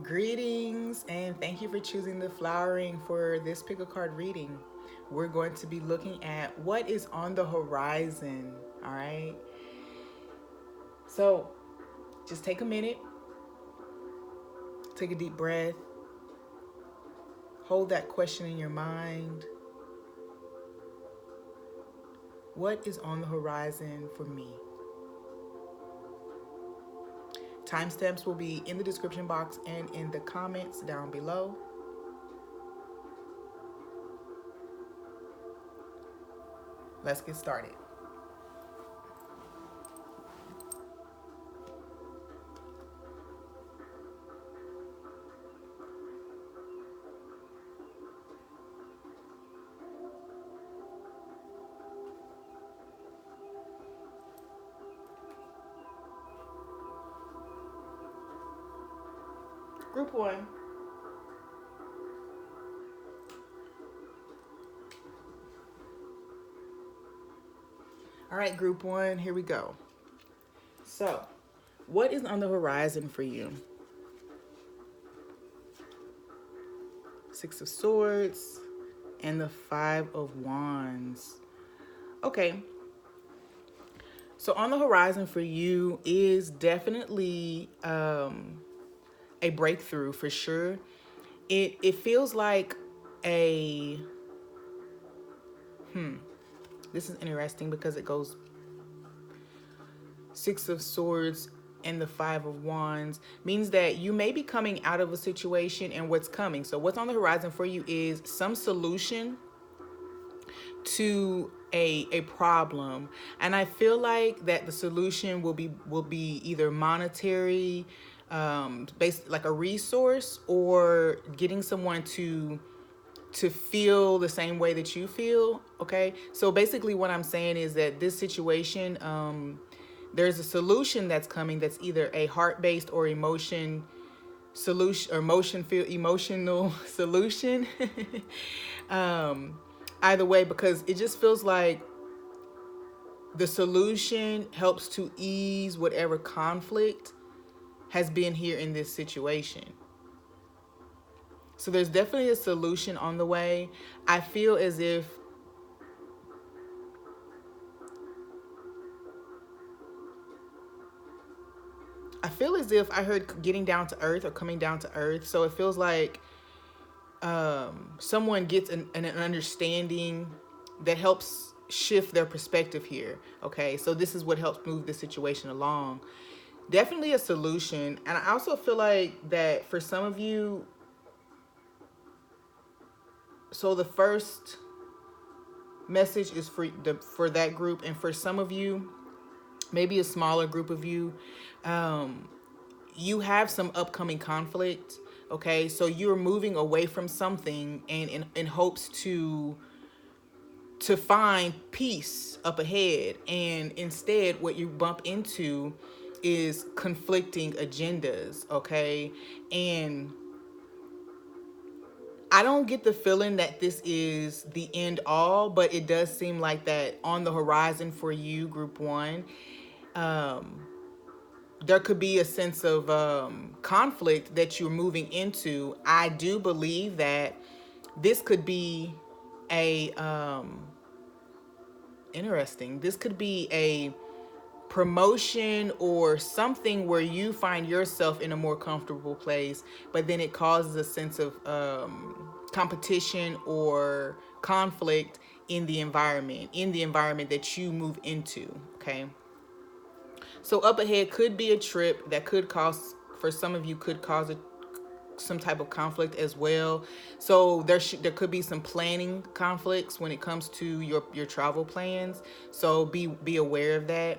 Greetings and thank you for choosing the flowering for this pick a card reading. We're going to be looking at what is on the horizon. All right. So just take a minute, take a deep breath, hold that question in your mind. What is on the horizon for me? Timestamps will be in the description box and in the comments down below. Let's get started. Group 1. All right, Group 1, here we go. So, what is on the horizon for you? Six of Swords and the Five of Wands. Okay. So on the horizon for you is definitely a breakthrough for sure. It feels like a this is interesting because it goes Six of Swords and the Five of Wands means that you may be coming out of a situation and what's coming. So what's on the horizon for you is some solution to a problem, and I feel like that the solution will be either monetary, based like a resource, or getting someone to feel the same way that you feel. Okay, so basically what I'm saying is that this situation, there's a solution that's coming that's either a heart-based or emotion solution, or emotional solution. Either way, because it just feels like the solution helps to ease whatever conflict has been here in this situation. So there's definitely a solution on the way. I feel as if I heard getting down to earth or coming down to earth. So it feels like someone gets an understanding that helps shift their perspective here. Okay, so this is what helps move the situation along. Definitely a solution. And I also feel like that for some of you, so the first message is for that group, and for some of you, maybe a smaller group of you, you have some upcoming conflict. Okay, so you're moving away from something and in hopes to find peace up ahead, and instead what you bump into is conflicting agendas. Okay, and I don't get the feeling that this is the end all, but it does seem like that on the horizon for you, Group 1. There could be a sense of conflict that you're moving into. I do believe that this could be a interesting. This could be a promotion or something where you find yourself in a more comfortable place, but then it causes a sense of competition or conflict in the environment that you move into. Okay. So up ahead could be a trip that could cause, for some of you, could cause some type of conflict as well. So there could be some planning conflicts when it comes to your travel plans. So be aware of that.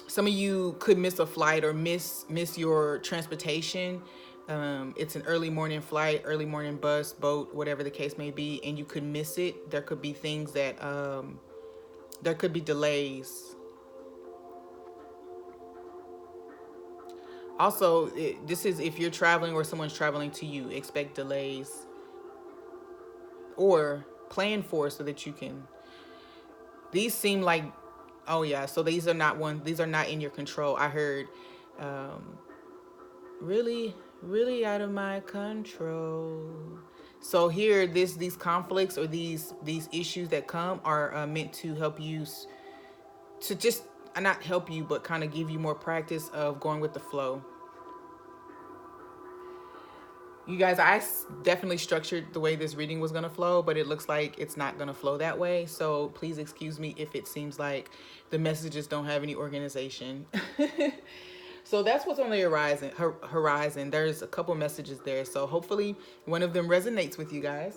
Some of you could miss a flight or miss your transportation. It's an early morning flight, early morning bus, boat, whatever the case may be, and you could miss it. There could be things that there could be delays. Also, this is if you're traveling or someone's traveling to you, expect delays or plan for so that you can. These seem like, oh yeah, so these are not in your control. I heard Really, really out of my control. So here, these conflicts or these issues that come are meant to help you to just not help you, but kind of give you more practice of going with the flow. You guys, definitely structured the way this reading was going to flow, but it looks like it's not going to flow that way. So please excuse me if it seems like the messages don't have any organization. So that's what's on the horizon. There's a couple messages there. So hopefully one of them resonates with you guys.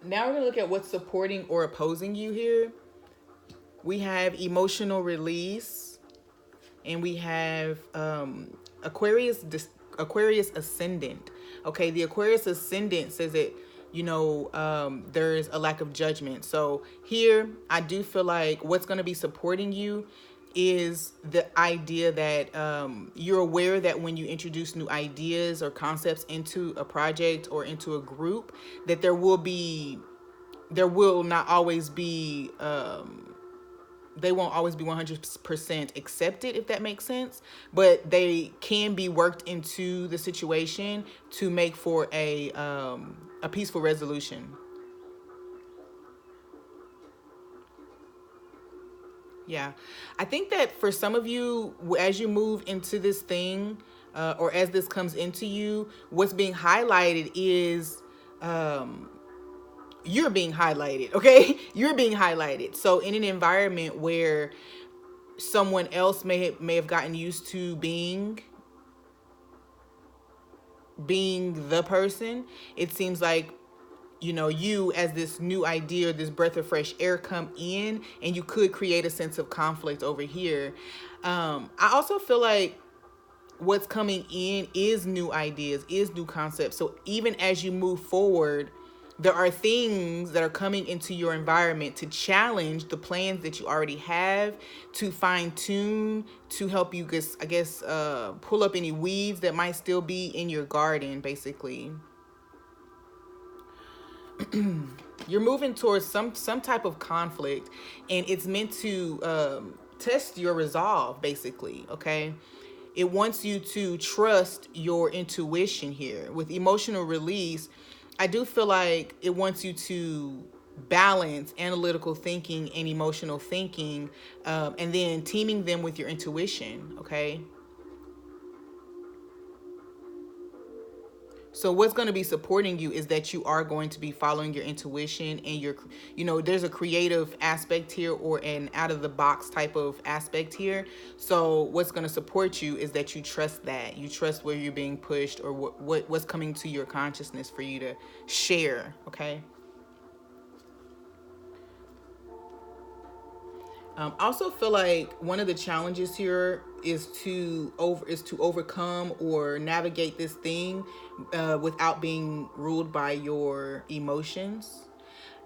Now we're going to look at what's supporting or opposing you here. We have emotional release, and we have Aquarius ascendant. Okay, the Aquarius ascendant says that there's a lack of judgment. So here I do feel like what's going to be supporting you is the idea that you're aware that when you introduce new ideas or concepts into a project or into a group, that there will not always be they won't always be 100% accepted, if that makes sense, but they can be worked into the situation to make for a peaceful resolution. Yeah, I think that for some of you, as you move into this thing, or as this comes into you, what's being highlighted is you're being highlighted. Okay, you're being highlighted. So in an environment where someone else may have gotten used to being the person, it seems like you as this new idea, this breath of fresh air come in, and you could create a sense of conflict over here. I also feel like what's coming in is new ideas, is new concepts. So even as you move forward, there are things that are coming into your environment to challenge the plans that you already have, to fine tune, to help you pull up any weeds that might still be in your garden, basically. You're moving towards some type of conflict, and it's meant to test your resolve, basically. Okay, it wants you to trust your intuition here. With emotional release, I do feel like it wants you to balance analytical thinking and emotional thinking, and then teaming them with your intuition. Okay, so what's going to be supporting you is that you are going to be following your intuition, and there's a creative aspect here, or an out of the box type of aspect here. So what's going to support you is that you trust where you're being pushed, or what's coming to your consciousness for you to share. Okay. I also feel like one of the challenges here is to overcome or navigate this thing without being ruled by your emotions,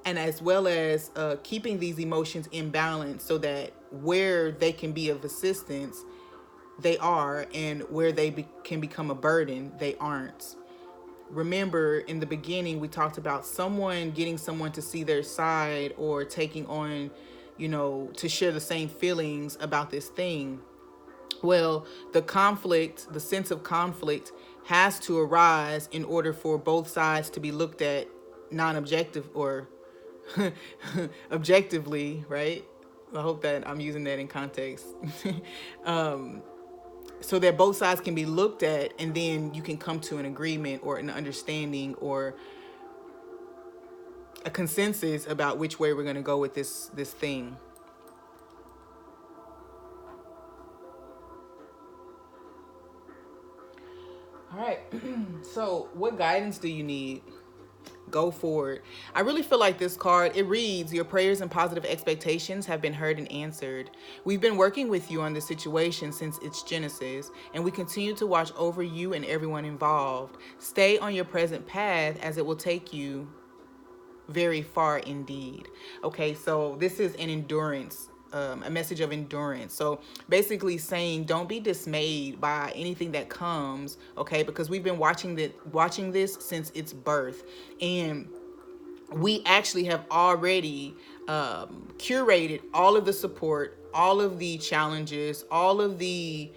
and as well as keeping these emotions in balance, so that where they can be of assistance, they are, and where they can become a burden, they aren't. Remember, in the beginning, we talked about getting someone to see their side, or taking on, to share the same feelings about this thing. Well, the sense of conflict has to arise in order for both sides to be looked at non-objective, or objectively, right? I hope that I'm using that in context. So that both sides can be looked at, and then you can come to an agreement or an understanding or a consensus about which way we're going to go with this thing. All right. So what guidance do you need? Go forward. I really feel like this card, it reads, your prayers and positive expectations have been heard and answered. We've been working with you on this situation since its genesis, and we continue to watch over you and everyone involved. Stay on your present path, as it will take you very far indeed. Okay, so this is an endurance, a message of endurance. So basically saying, don't be dismayed by anything that comes, okay? Because we've been watching this since its birth, and we actually have already curated all of the support, all of the challenges, all of the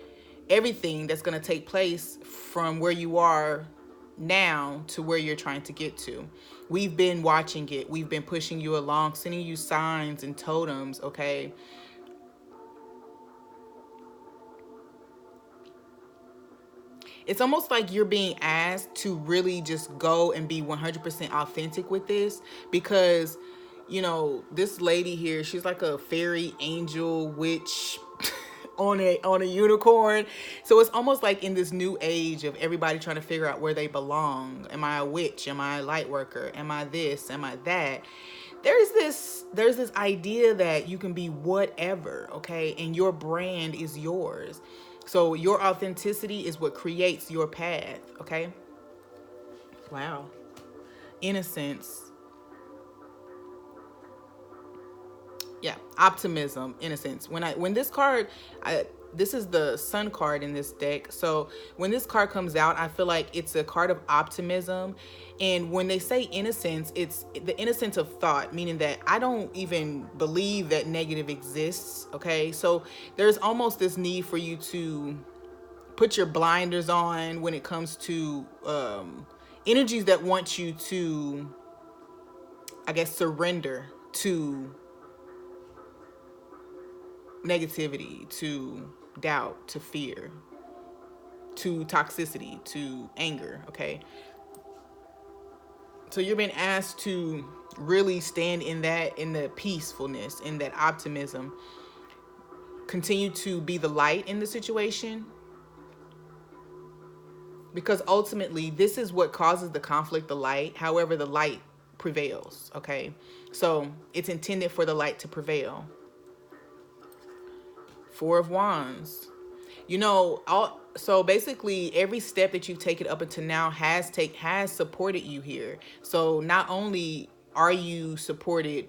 everything that's going to take place from where you are now to where you're trying to get to. We've been watching it. We've been pushing you along, sending you signs and totems, okay? It's almost like you're being asked to really just go and be 100% authentic with this, because, you know, this lady here, she's like a fairy angel witch on a unicorn. So it's almost like in this new age of everybody trying to figure out where they belong. Am I a witch? Am I a light worker? Am I this? Am I that? There's this idea that you can be whatever, okay? And your brand is yours. So your authenticity is what creates your path, okay? Wow. Innocence. Yeah, optimism, innocence. When this card, this is the Sun card in this deck. So when this card comes out, I feel like it's a card of optimism. And when they say innocence, it's the innocence of thought, meaning that I don't even believe that negative exists, okay? So there's almost this need for you to put your blinders on when it comes to energies that want you to, I guess, surrender to negativity, to doubt, to fear, to toxicity, to anger, okay? So you're being asked to really stand in the peacefulness, in that optimism. Continue to be the light in the situation, because ultimately this is what causes the conflict, the light. However, the light prevails, okay? So it's intended for the light to prevail. Four of Wands. You know, so basically every step that you've taken up until now has supported you here. So not only are you supported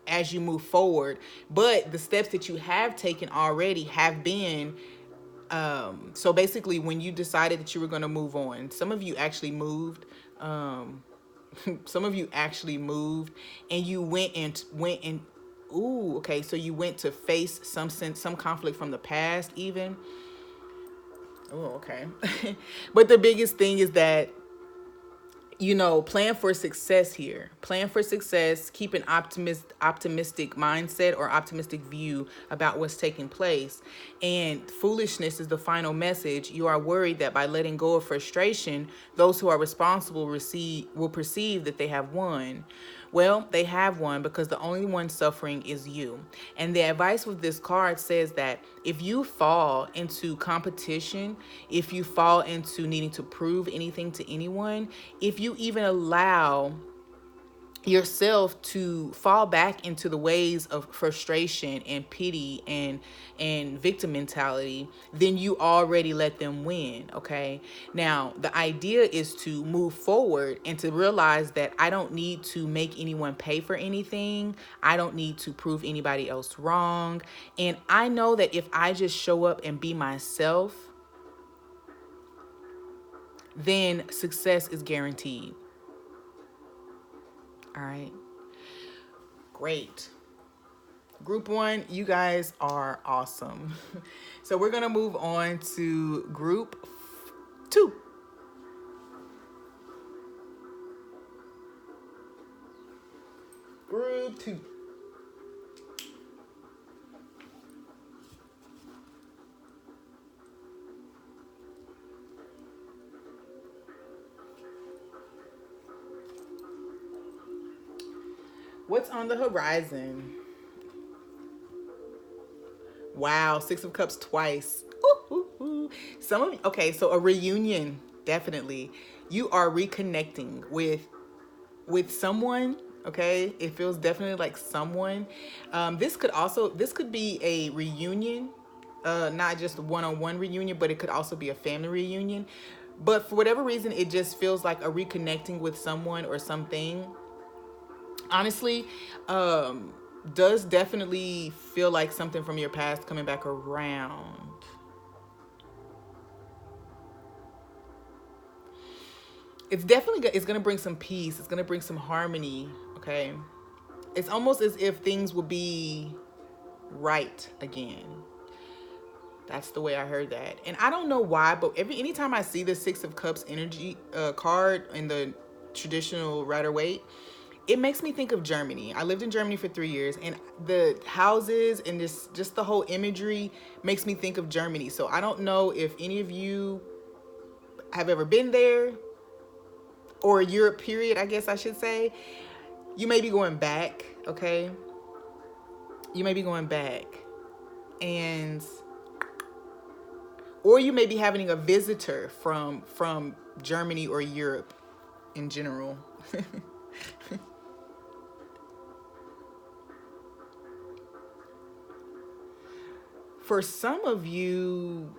as you move forward, but the steps that you have taken already have been so basically when you decided that you were going to move on, some of you actually moved, some of you actually moved, and you went and ooh, okay, so you went to face some conflict from the past even. Oh, okay. But the biggest thing is that, you know, plan for success here. Plan for success. Keep an optimistic mindset or optimistic view about what's taking place. And foolishness is the final message. You are worried that by letting go of frustration, those who are responsible will perceive that they have won. Well, they have won, because the only one suffering is you. And the advice with this card says that if you fall into competition, if you fall into needing to prove anything to anyone, if you even allow yourself to fall back into the ways of frustration and pity and victim mentality, then you already let them win, okay? Now, the idea is to move forward and to realize that I don't need to make anyone pay for anything. I don't need to prove anybody else wrong. And I know that if I just show up and be myself, then success is guaranteed. All right. Great. Group 1, you guys are awesome. So we're going to move on to Group 2. Group 2. What's on the horizon? Wow, 6 of Cups twice. Ooh, ooh, ooh. Some of you, okay, so a reunion, definitely. You are reconnecting with someone, okay? It feels definitely like someone. This could be a reunion, not just a one-on-one reunion, but it could also be a family reunion. But for whatever reason, it just feels like a reconnecting with someone or something. Honestly, does definitely feel like something from your past coming back around. It's definitely it's going to bring some peace. It's going to bring some harmony, okay? It's almost as if things will be right again. That's the way I heard that. And I don't know why, but anytime I see the Six of Cups energy card in the traditional Rider-Waite, it makes me think of Germany. I lived in Germany for 3 years, and the houses and just the whole imagery makes me think of Germany. So I don't know if any of you have ever been there, or Europe period, I guess I should say. You may be going back, okay? You may be going back. And or you may be having a visitor from Germany or Europe in general. For some of you,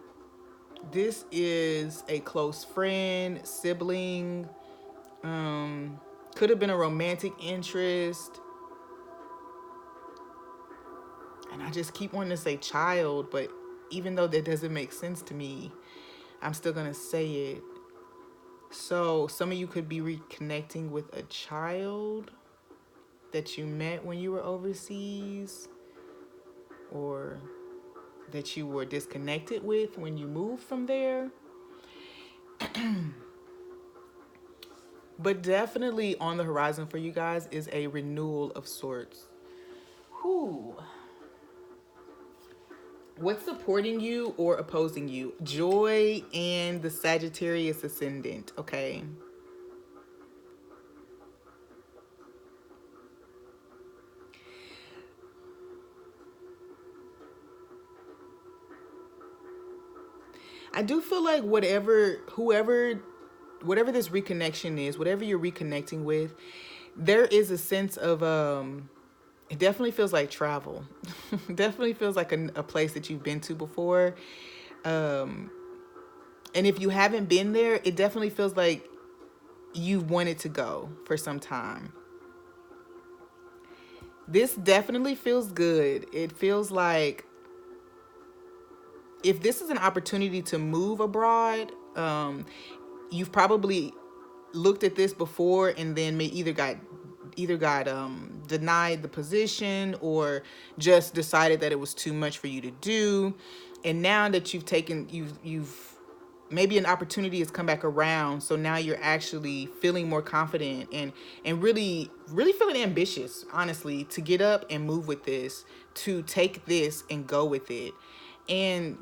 this is a close friend, sibling, could have been a romantic interest. And I just keep wanting to say child, but even though that doesn't make sense to me, I'm still going to say it. So some of you could be reconnecting with a child that you met when you were overseas, or that you were disconnected with when you moved from there. But definitely on the horizon for you guys is a renewal of sorts. Whew. What's supporting you or opposing you? Joy and the Sagittarius ascendant, okay? I do feel like whatever this reconnection is, whatever you're reconnecting with, there is a sense of it definitely feels like travel. Definitely feels like a place that you've been to before. And if you haven't been there, it definitely feels like you've wanted to go for some time. This definitely feels good. It feels like if this is an opportunity to move abroad, you've probably looked at this before and then either got denied the position, or just decided that it was too much for you to do. And now that you've maybe an opportunity has come back around, so now you're actually feeling more confident and really feeling ambitious, honestly, to get up and move with this, to take this and go with it. And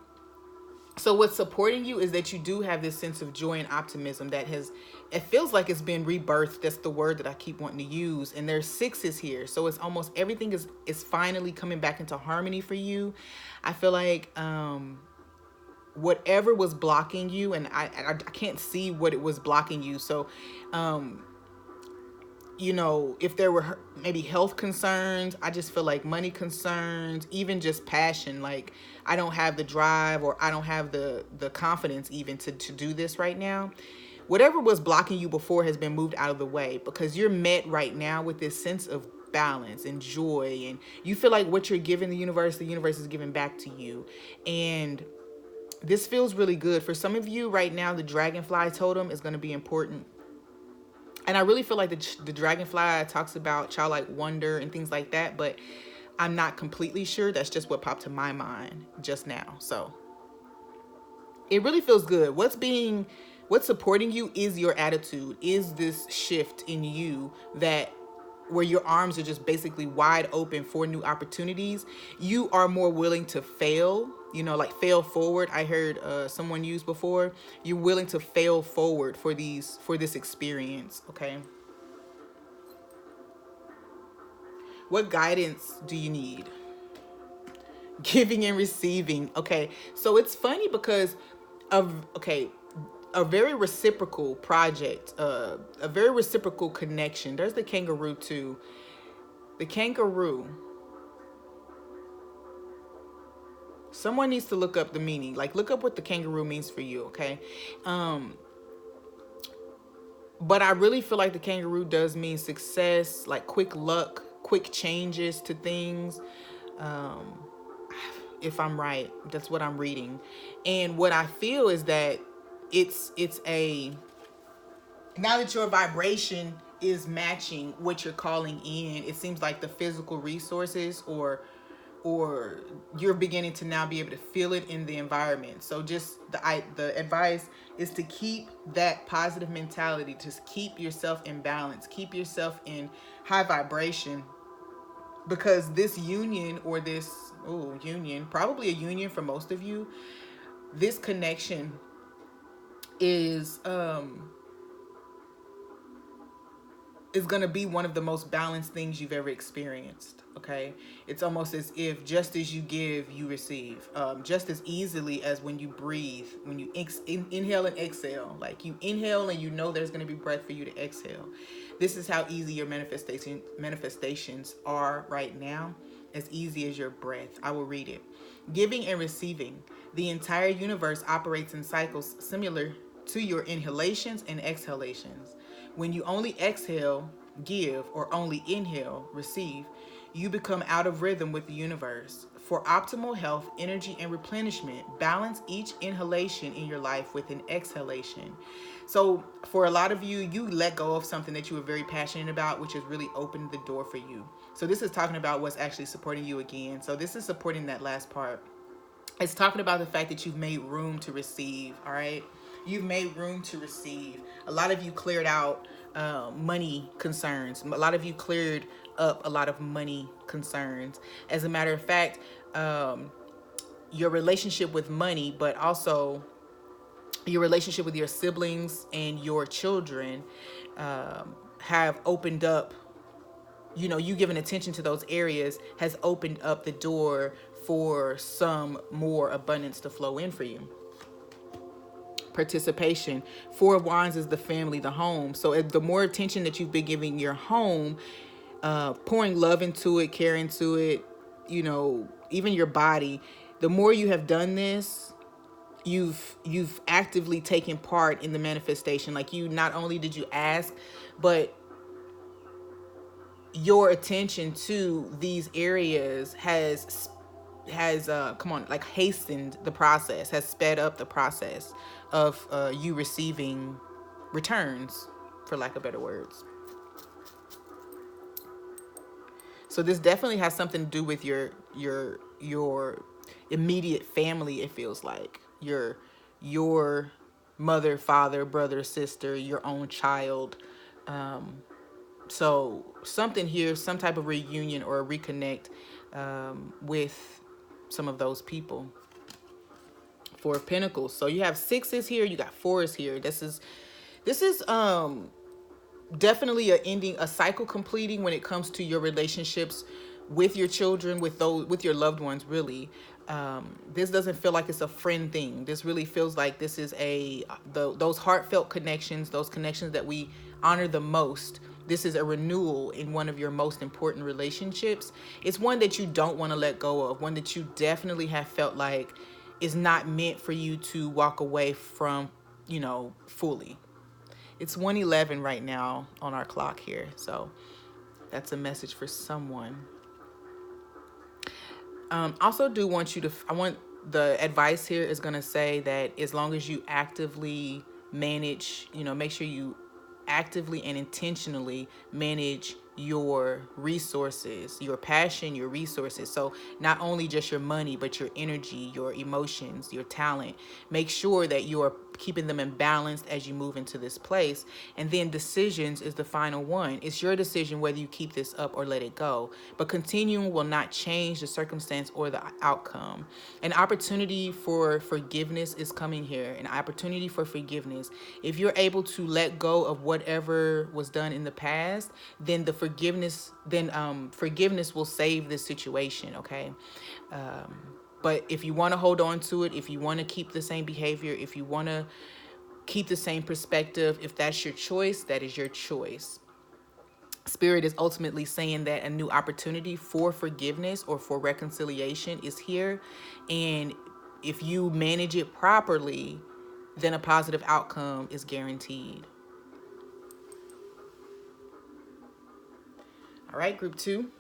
so what's supporting you is that you do have this sense of joy and optimism it feels like it's been rebirthed. That's the word that I keep wanting to use. And there's sixes here. So it's almost everything is finally coming back into harmony for you. I feel like whatever was blocking you, and I can't see what it was blocking you. So, if there were maybe health concerns, I just feel like money concerns, even just passion, like I don't have the drive, or I don't have the confidence even to do this right now. Whatever was blocking you before has been moved out of the way, because you're met right now with this sense of balance and joy, and you feel like what you're giving the universe is giving back to you. And this feels really good. For some of you right now, the dragonfly totem is going to be important. And I really feel like the dragonfly talks about childlike wonder and things like that, but I'm not completely sure. That's just what popped to my mind just now. So it really feels good. What's supporting you is your attitude, is this shift in you where your arms are just basically wide open for new opportunities. You are more willing to fail, like fail forward. I heard someone use before. You're willing to fail forward for this experience, okay? What guidance do you need? Giving and receiving. Okay, so it's funny because a very reciprocal project, a very reciprocal connection. There's the kangaroo too. The kangaroo. Someone needs to look up the meaning. Like, look up what the kangaroo means for you, okay? But I really feel like the kangaroo does mean success, like quick luck, quick changes to things. If I'm right, that's what I'm reading. And what I feel is that now that your vibration is matching what you're calling in, it seems like the physical resources or or you're beginning to now be able to feel it in the environment. So just the advice is to keep that positive mentality, just keep yourself in balance, keep yourself in high vibration, because this union, or this union, probably a union for most of you, this connection is going to be one of the most balanced things you've ever experienced. Okay, it's almost as if just as you give, you receive, just as easily as when you breathe, when you inhale and exhale. Like, you inhale and you know there's going to be breath for you to exhale. This is how easy your manifestations are right now, as easy as your breath. I will read it. Giving and receiving. The entire universe operates in cycles similar to your inhalations and exhalations. When you only exhale, give, or only inhale, receive, you become out of rhythm with the universe. For optimal health, energy, and replenishment, balance each inhalation in your life with an exhalation. So for a lot of you, you let go of something that you were very passionate about, which has really opened the door for you. So this is talking about what's actually supporting you again. So this is supporting that last part. It's talking about the fact that you've made room to receive. All right, you've made room to receive. A lot of you cleared out money concerns. A lot of you cleared up a lot of money concerns. As a matter of fact, your relationship with money, but also your relationship with your siblings and your children, have opened up, you giving attention to those areas has opened up the door for some more abundance to flow in for you. Participation. Four of Wands is the family, the home. So the more attention that you've been giving your home, pouring love into it, care into it, even your body, the more you have done this, you've actively taken part in the manifestation. Like, you not only did you ask, but your attention to these areas has hastened the process, has sped up the process of you receiving returns, for lack of better words. So this definitely has something to do with your immediate family. It feels like your mother, father, brother, sister, your own child. So something here, some type of reunion or a reconnect with some of those people. Four of Pentacles. So you have sixes here, you got fours here. This is definitely a cycle completing when it comes to your relationships with your children, with your loved ones, really. This doesn't feel like it's a friend thing. This really feels like this is those heartfelt connections, those connections that we honor the most. This is a renewal in one of your most important relationships. It's one that you don't want to let go of, one that you definitely have felt like is not meant for you to walk away from, fully. It's 1:11 right now on our clock here. So that's a message for someone. Also do want you to, the advice here is going to say that as long as you actively manage, make sure you actively and intentionally manage your resources, your passion, your resources. So not only just your money, but your energy, your emotions, your talent. Make sure that you are keeping them in balance as you move into this place. And then decisions is the final one. It's your decision whether you keep this up or let it go. But continuing will not change the circumstance or the outcome. An opportunity for forgiveness is coming here. An opportunity for forgiveness. If you're able to let go of whatever was done in the past, then forgiveness will save this situation. Okay. But if you want to hold on to it, if you want to keep the same behavior, if you want to keep the same perspective, if that's your choice, that is your choice. Spirit is ultimately saying that a new opportunity for forgiveness or for reconciliation is here. And if you manage it properly, then a positive outcome is guaranteed. All right, group 2.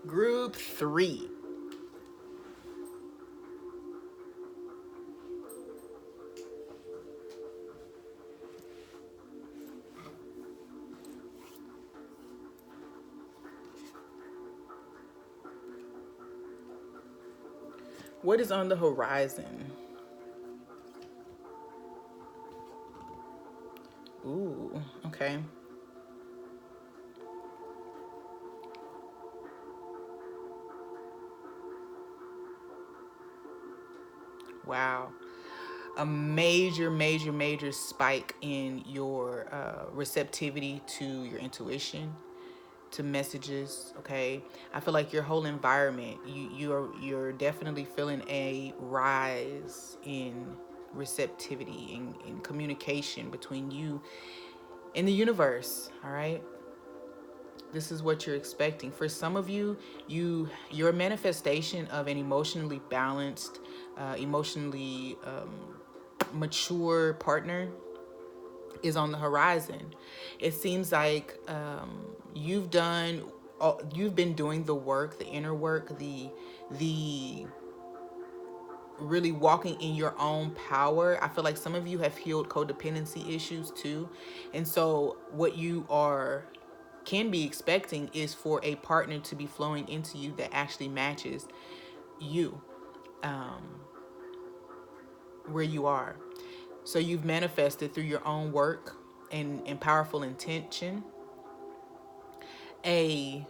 Group 3. What is on the horizon? Ooh, okay. Wow. A major spike in your receptivity to your intuition, to messages. Okay, I feel like your whole environment, you're definitely feeling a rise in receptivity and communication between you and the universe. All right, this is what you're expecting. For some of you, your manifestation of an emotionally balanced, emotionally mature partner is on the horizon. It seems like you've been doing the work, the inner work, the really walking in your own power. I feel like some of you have healed codependency issues too. And so what you are can be expecting is for a partner to be flowing into you that actually matches you, um, where you are. So you've manifested through your own work and powerful intention a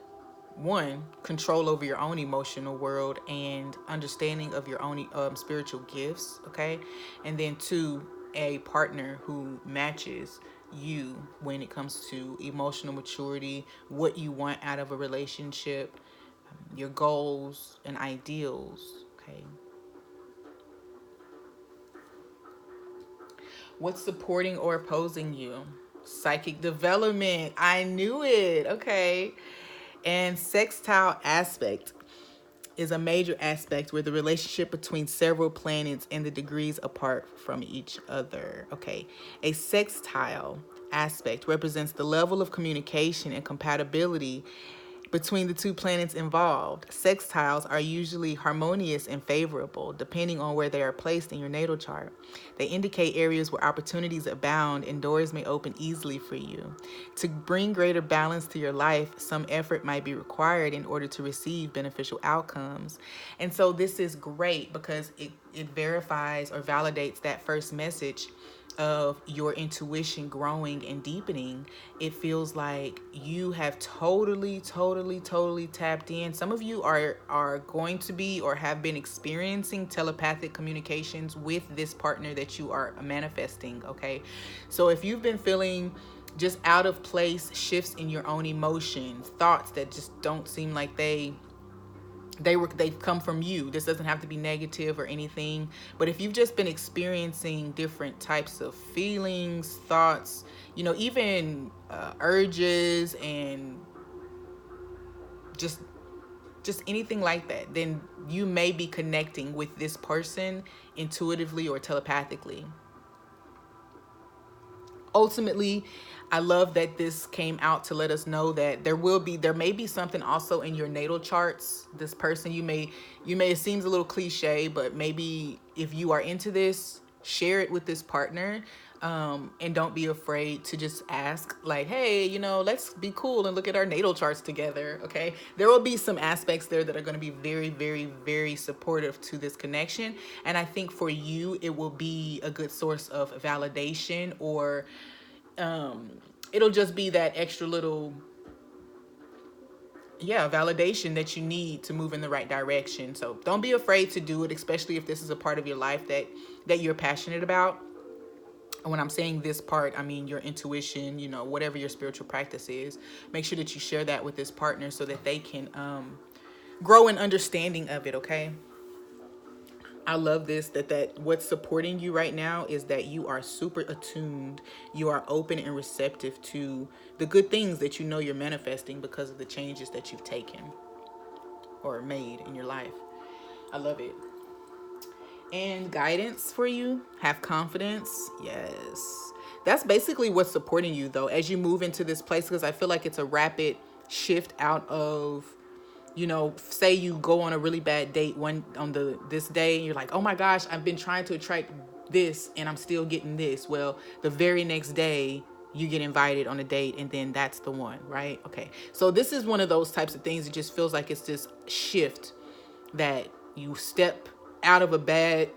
control over your own emotional world and understanding of your own spiritual gifts. Okay, and then two, a partner who matches you when it comes to emotional maturity, what you want out of a relationship, your goals and ideals. Okay, what's supporting or opposing you? Psychic development. I knew it. Okay. And sextile aspect is a major aspect where the relationship between several planets and the degrees apart from each other. Okay. A sextile aspect represents the level of communication and compatibility between the two planets involved. Sextiles are usually harmonious and favorable, depending on where they are placed in your natal chart. They indicate areas where opportunities abound and doors may open easily for you. To bring greater balance to your life, some effort might be required in order to receive beneficial outcomes. And so this is great because it verifies or validates that first message of your intuition growing and deepening. It feels like you have totally tapped in. Some of you are going to be or have been experiencing telepathic communications with this partner that you are manifesting. Okay, so if you've been feeling just out of place shifts in your own emotions, thoughts that just don't seem like they've come from you. This doesn't have to be negative or anything, but if you've just been experiencing different types of feelings, thoughts, even urges and just anything like that, then you may be connecting with this person intuitively or telepathically. Ultimately, I love that this came out to let us know that there may be something also in your natal charts. This person, it seems a little cliche, but maybe if you are into this, share it with this partner. And don't be afraid to just ask, like, hey, let's be cool and look at our natal charts together. Okay, there will be some aspects there that are going to be very, very, very supportive to this connection. And I think for you, it will be a good source of validation, or it'll just be that extra little, validation that you need to move in the right direction. So don't be afraid to do it, especially if this is a part of your life that you're passionate about. And when I'm saying this part, I mean your intuition, whatever your spiritual practice is. Make sure that you share that with this partner so that they can grow in understanding of it. Okay, I love this, that what's supporting you right now is that you are super attuned. You are open and receptive to the good things that you're manifesting because of the changes that you've taken or made in your life. I love it. And guidance for you, have confidence. Yes. That's basically what's supporting you though as you move into this place, because I feel like it's a rapid shift out of, say you go on a really bad date this day and you're like, oh my gosh, I've been trying to attract this and I'm still getting this. Well, the very next day you get invited on a date and then that's the one, right? Okay. So this is one of those types of things. It just feels like it's this shift that you step out of a bad,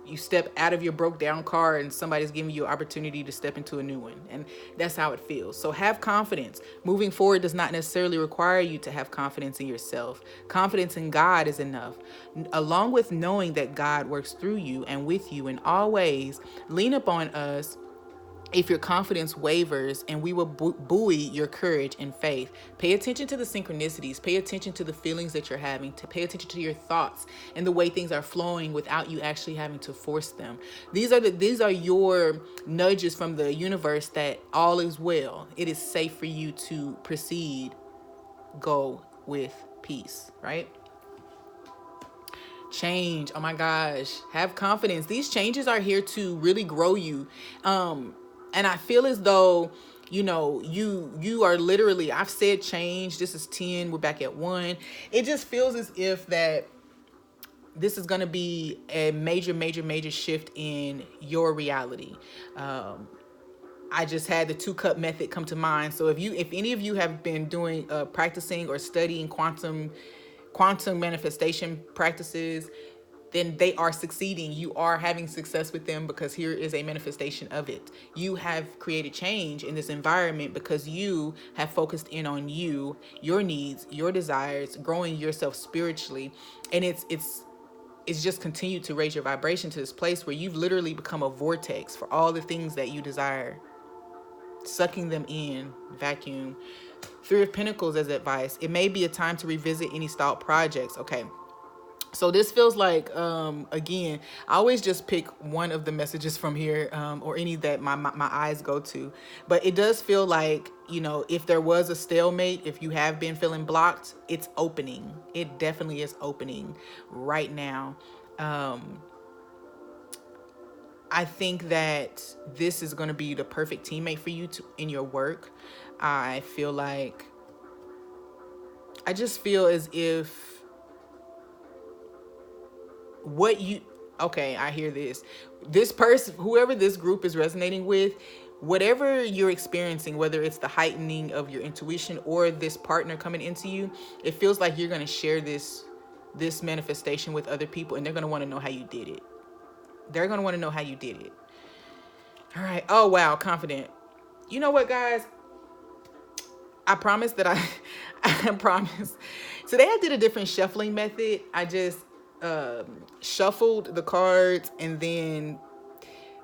you step out of your broke down car and somebody's giving you an opportunity to step into a new one. And that's how it feels. So have confidence. Moving forward does not necessarily require you to have confidence in yourself. Confidence in God is enough. Along with knowing that God works through you and with you in all ways, lean upon us if your confidence wavers, and we will buoy your courage and faith. Pay attention to the synchronicities. Pay attention to the feelings that you're having. To pay attention to your thoughts and the way things are flowing without you actually having to force them. These are your nudges from the universe that all is well. It is safe for you to proceed. Go with peace, right? Change. Oh my gosh. Have confidence. These changes are here to really grow you. And I feel as though, you are literally, I've said change. This is 10. We're back at 1. It just feels as if that this is going to be a major, major, major shift in your reality. I just had the 2-cup method come to mind. So if any of you have been doing practicing or studying quantum manifestation practices, then they are succeeding. You are having success with them, because here is a manifestation of it. You have created change in this environment because you have focused in on you, your needs, your desires, growing yourself spiritually. And it's just continued to raise your vibration to this place where you've literally become a vortex for all the things that you desire, sucking them in, vacuum. 3 of Pentacles as advice. It may be a time to revisit any stalled projects. Okay. So this feels like, again, I always just pick one of the messages from here, or any that my eyes go to. But it does feel like, if there was a stalemate, if you have been feeling blocked, it's opening. It definitely is opening right now. I think that this is going to be the perfect teammate for you in your work. I just feel as if I hear this person, whoever this group is resonating with, whatever you're experiencing, whether it's the heightening of your intuition or this partner coming into you, it feels like you're going to share this manifestation with other people, and they're going to want to know how you did it. All right. Oh, wow. Confident. You know what, guys? I promise that I promise. Today I did a different shuffling method. I just shuffled the cards and then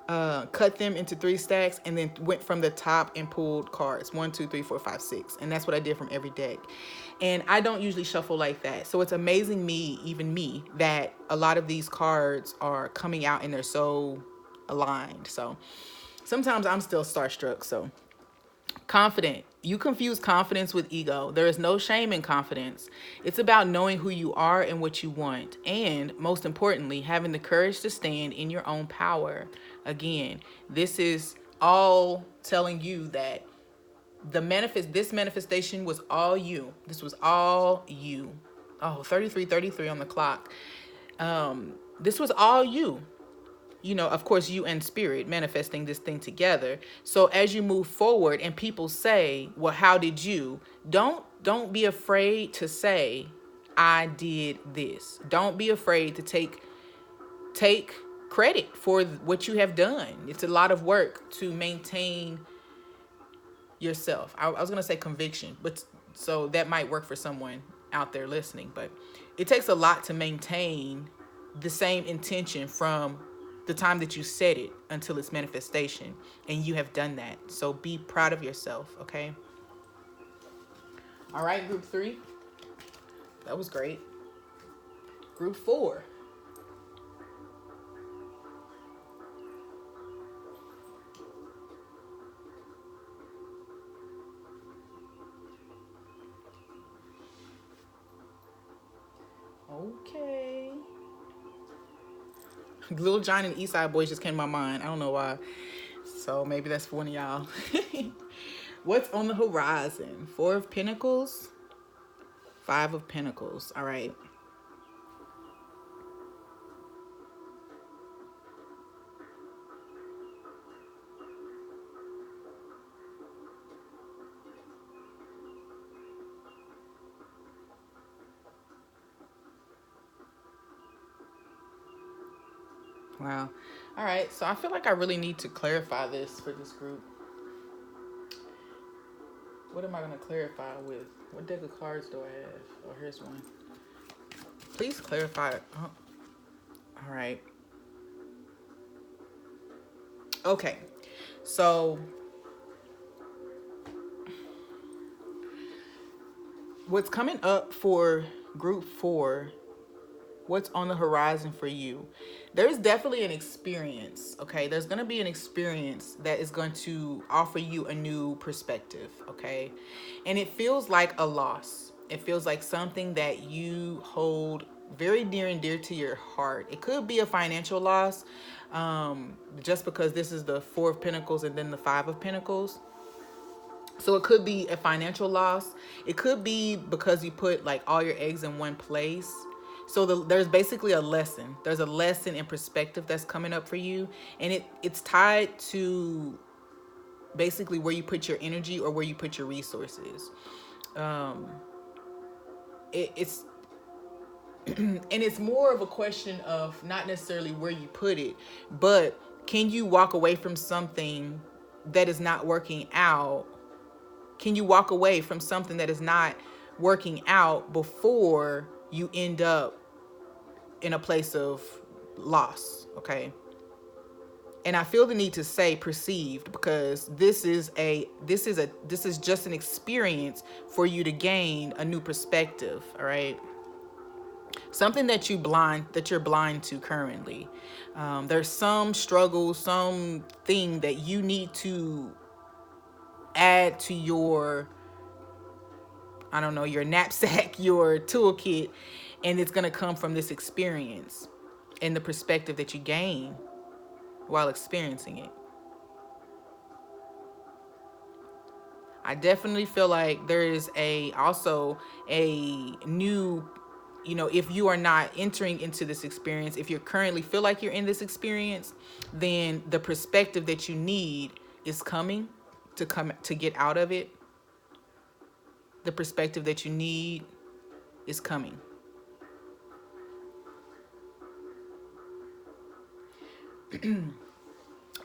cut them into 3 stacks, and then went from the top and pulled cards 1, 2, 3, 4, 5, 6, and that's what I did from every deck. And I don't usually shuffle like that, so it's amazing me that a lot of these cards are coming out and they're so aligned. So sometimes I'm still starstruck. So confident. You confuse confidence with ego. There is no shame in confidence. It's about knowing who you are and what you want. And most importantly, having the courage to stand in your own power. Again, this is all telling you that this manifestation was all you. This was all you. Oh, 33 on the clock. This was all you. Of course, you and spirit manifesting this thing together. So as you move forward and people say, well, how did you? Don't be afraid to say, I did this. Don't be afraid to take credit for what you have done. It's a lot of work to maintain yourself. I was going to say conviction, but so that might work for someone out there listening, but it takes a lot to maintain the same intention from the time that you said it until its manifestation, and you have done that. So be proud of yourself, okay? All right, group 3. That was great. Group 4. Okay. Little John and East Side Boys just came to my mind. I don't know why. So maybe that's for one of y'all. What's on the horizon? 4 of Pentacles. 5 of Pentacles. All right. Wow. All right. So I feel like I really need to clarify this for this group. What am I going to clarify with? What deck of cards do I have? Oh, here's one. Please clarify. Oh, all right. Okay. So what's coming up for group 4, what's on the horizon for you? There's definitely an experience, okay? There's going to be an experience that is going to offer you a new perspective, okay? And it feels like a loss. It feels like something that you hold very near and dear to your heart. It could be a financial loss, just because this is the 4 of Pentacles and then the 5 of Pentacles. So it could be a financial loss. It could be because you put like all your eggs in one place. So there's basically a lesson. There's a lesson in perspective that's coming up for you. And it's tied to basically where you put your energy or where you put your resources. It's and it's more of a question of not necessarily where you put it, but can you walk away from something that is not working out? Can you walk away from something that is not working out before you end up in a place of loss? Okay. And I feel the need to say perceived, because this is just an experience for you to gain a new perspective. All right. Something that you're blind to currently. There's some struggle, something that you need to add to your, I don't know, your knapsack, your toolkit, and it's going to come from this experience and the perspective that you gain while experiencing it. I definitely feel like there is also a new, if you are not entering into this experience, if you currently feel like you're in this experience, then the perspective that you need is coming to get out of it. The perspective that you need is coming.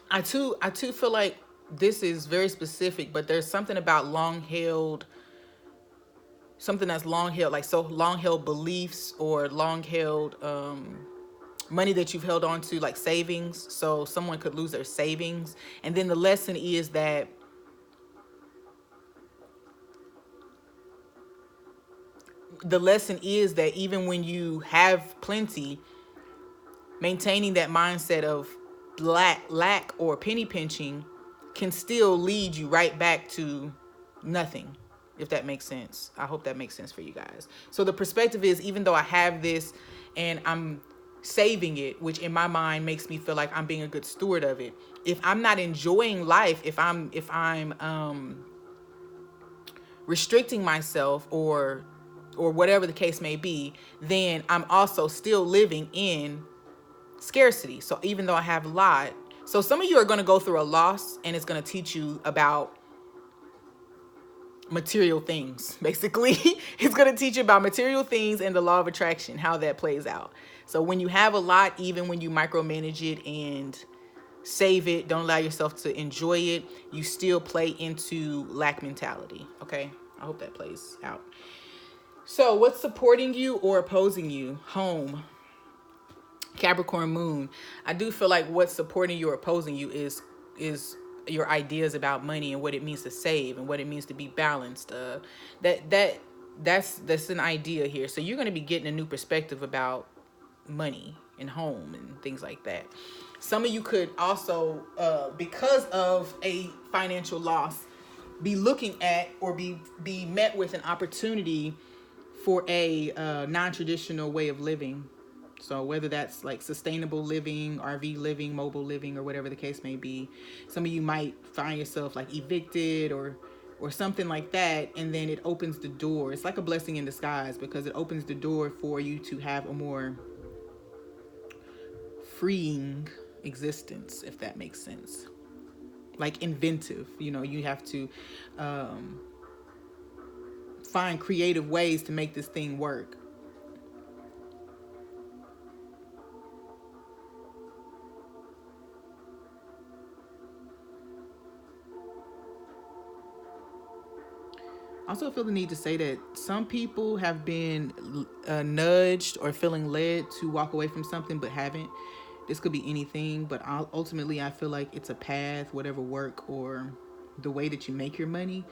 I too feel like this is very specific, but there's something about something that's long held, like so long held beliefs or long held money that you've held on to, like savings. So someone could lose their savings. And then the lesson is that even when you have plenty, maintaining that mindset of lack or penny pinching can still lead you right back to nothing, if that makes sense. I hope that makes sense for you guys. So the perspective is, even though I have this and I'm saving it, which in my mind makes me feel like I'm being a good steward of it, if I'm not enjoying life, if I'm restricting myself or whatever the case may be, then I'm also still living in scarcity. So even though I have a lot, so some of you are going to go through a loss, and it's going to teach you about material things. Basically, it's going to teach you about material things and the law of attraction, how that plays out. So when you have a lot, even when you micromanage it and save it, don't allow yourself to enjoy it, you still play into lack mentality. Okay, I hope that plays out. So what's supporting you or opposing you? Home, Capricorn moon. I do feel like what's supporting you or opposing you is your ideas about money and what it means to save and what it means to be balanced. That's an idea here. So you're going to be getting a new perspective about money and home and things like that. Some of you could also, because of a financial loss, be looking at or be met with an opportunity for a non-traditional way of living. So whether that's like sustainable living, RV living, mobile living, or whatever the case may be, some of you might find yourself like evicted or something like that, and then it opens the door. It's like a blessing in disguise, because it opens the door for you to have a more freeing existence, if that makes sense. Like inventive, you have to find creative ways to make this thing work. I also feel the need to say that some people have been nudged or feeling led to walk away from something but haven't. This could be anything, but ultimately I feel like it's a path, whatever work or the way that you make your money.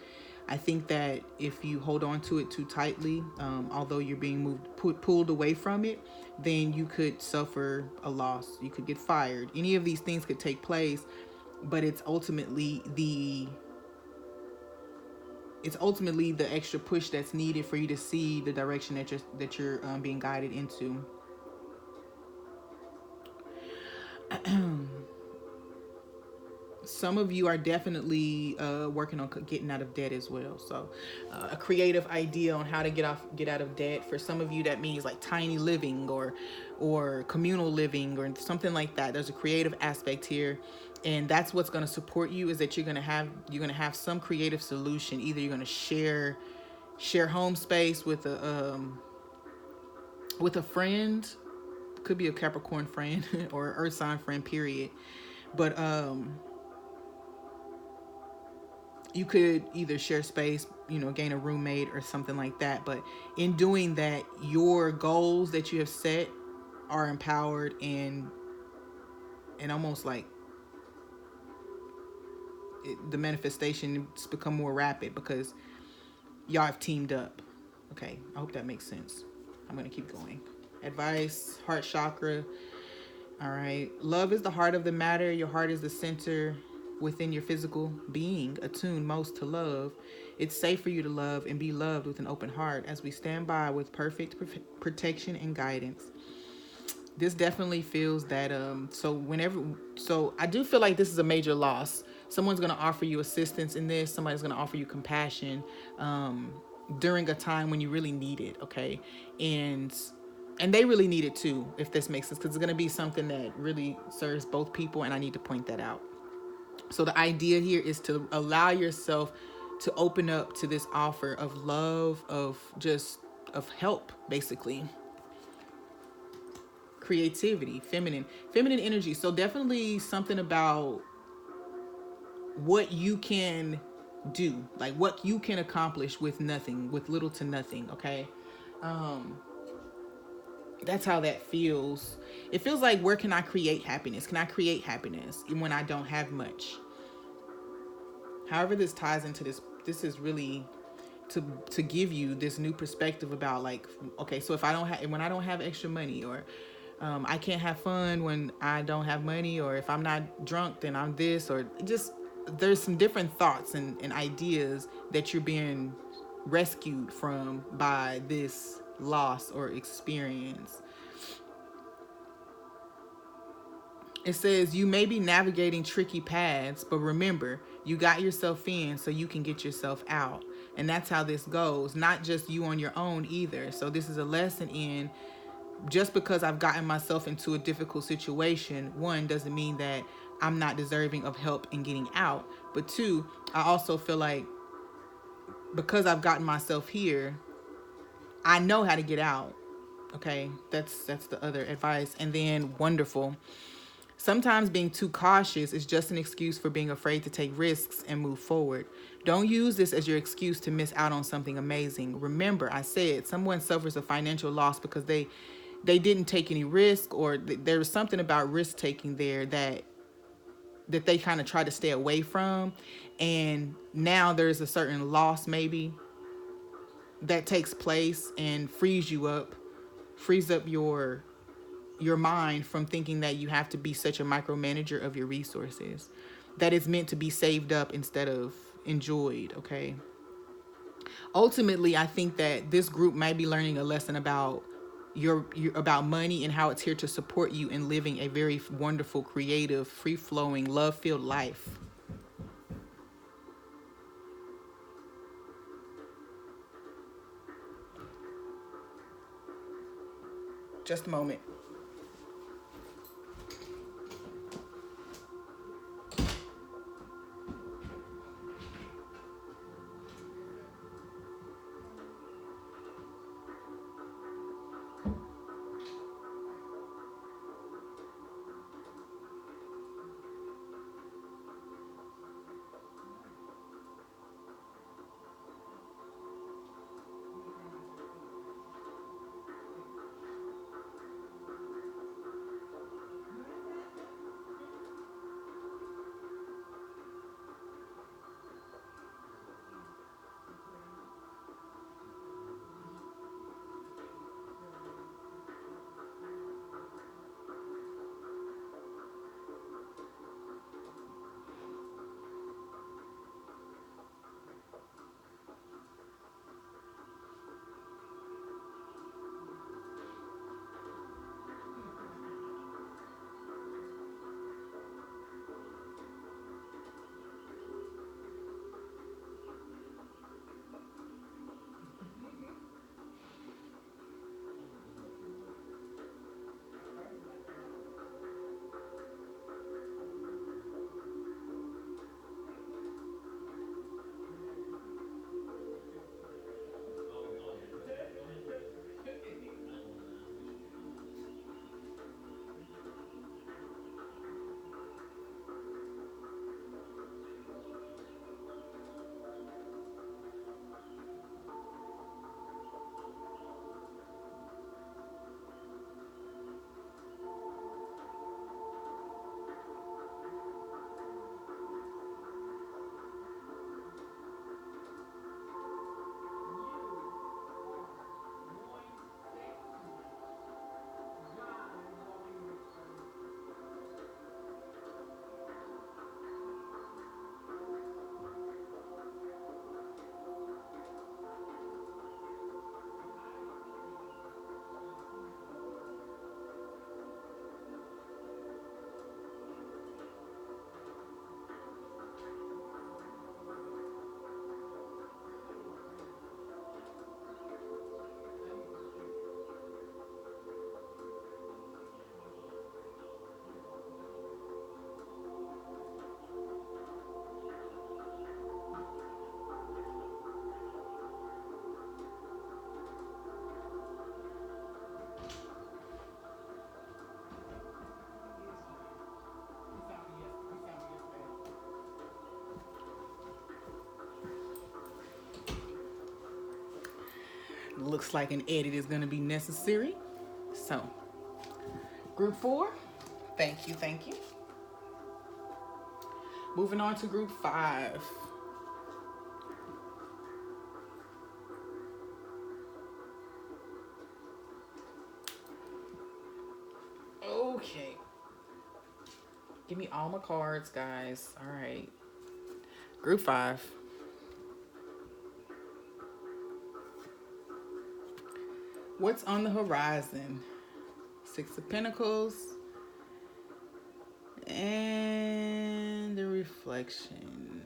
I think that if you hold on to it too tightly, although you're being pulled away from it, then you could suffer a loss. You could get fired. Any of these things could take place, but it's ultimately the extra push that's needed for you to see the direction that you're being guided into. Some of you are definitely working on getting out of debt as well. So a creative idea on how to get out of debt. For some of you, that means like tiny living or communal living or something like that. There's a creative aspect here, and that's what's going to support you, is that you're going to have some creative solution. Either you're going to share home space with a friend, could be a Capricorn friend or Earth sign friend, period. But you could either share space, gain a roommate or something like that. But in doing that, your goals that you have set are empowered and almost like the manifestations become more rapid because y'all have teamed up. Okay, I hope that makes sense. I'm going to keep going. Advice, heart chakra. All right. Love is the heart of the matter. Your heart is the center within your physical being, attuned most to love. It's safe for you to love and be loved with an open heart as we stand by with perfect protection and guidance. This definitely feels that so I do feel like this is a major loss. Someone's going to offer you assistance in this. Somebody's going to offer you compassion during a time when you really need it, okay? And they really need it too, if this makes sense, because it's going to be something that really serves both people, and I need to point that out. So the idea here is to allow yourself to open up to this offer of love, of help, basically. Creativity, feminine energy. So definitely something about what you can do, like what you can accomplish with nothing, with little to nothing, okay? That's how that feels. It feels like, where can I create happiness? Can I create happiness when I don't have much? However this ties into this is really to give you this new perspective about, like, okay, so if when I don't have extra money, or I can't have fun when I don't have money, or if I'm not drunk, then I'm this, or just there's some different thoughts and ideas that you're being rescued from by this loss or experience. It says you may be navigating tricky paths, but remember, you got yourself in so you can get yourself out. And that's how this goes. Not just you on your own either. So this is a lesson in, just because I've gotten myself into a difficult situation, one, doesn't mean that I'm not deserving of help in getting out. But two, I also feel like because I've gotten myself here, I know how to get out. Okay, that's the other advice. And then wonderful. Sometimes being too cautious is just an excuse for being afraid to take risks and move forward. Don't use this as your excuse to miss out on something amazing. Remember, I said someone suffers a financial loss because they didn't take any risk, or there was something about risk taking there that they kind of try to stay away from. And now there's a certain loss maybe that takes place and frees up your mind from thinking that you have to be such a micromanager of your resources, that is meant to be saved up instead of enjoyed, okay? Ultimately, I think that this group might be learning a lesson about about money and how it's here to support you in living a very wonderful, creative, free-flowing, love-filled life. Just a moment. looks like an edit is going to be necessary. So, group 4, thank you. Moving on to group 5. Okay. Give me all my cards, guys. All right. Group 5. What's on the horizon? 6 of Pentacles. And the reflection.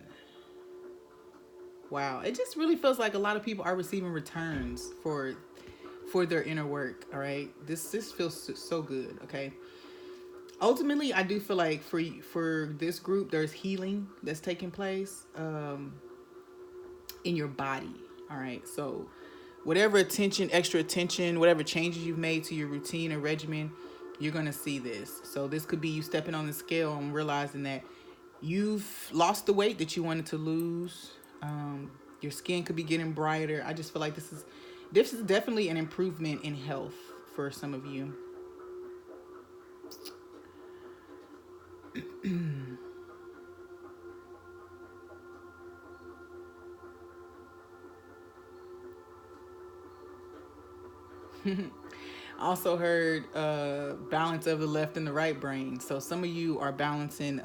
Wow. It just really feels like a lot of people are receiving returns for their inner work. All right. This feels so good. Okay. Ultimately, I do feel like for this group, there's healing that's taking place in your body. All right. So whatever extra attention, whatever changes you've made to your routine or regimen, you're going to see this. So this could be you stepping on the scale and realizing that you've lost the weight that you wanted to lose. Your skin could be getting brighter. I just feel like this is definitely an improvement in health for some of you. Also heard balance of the left and the right brain. So some of you are balancing.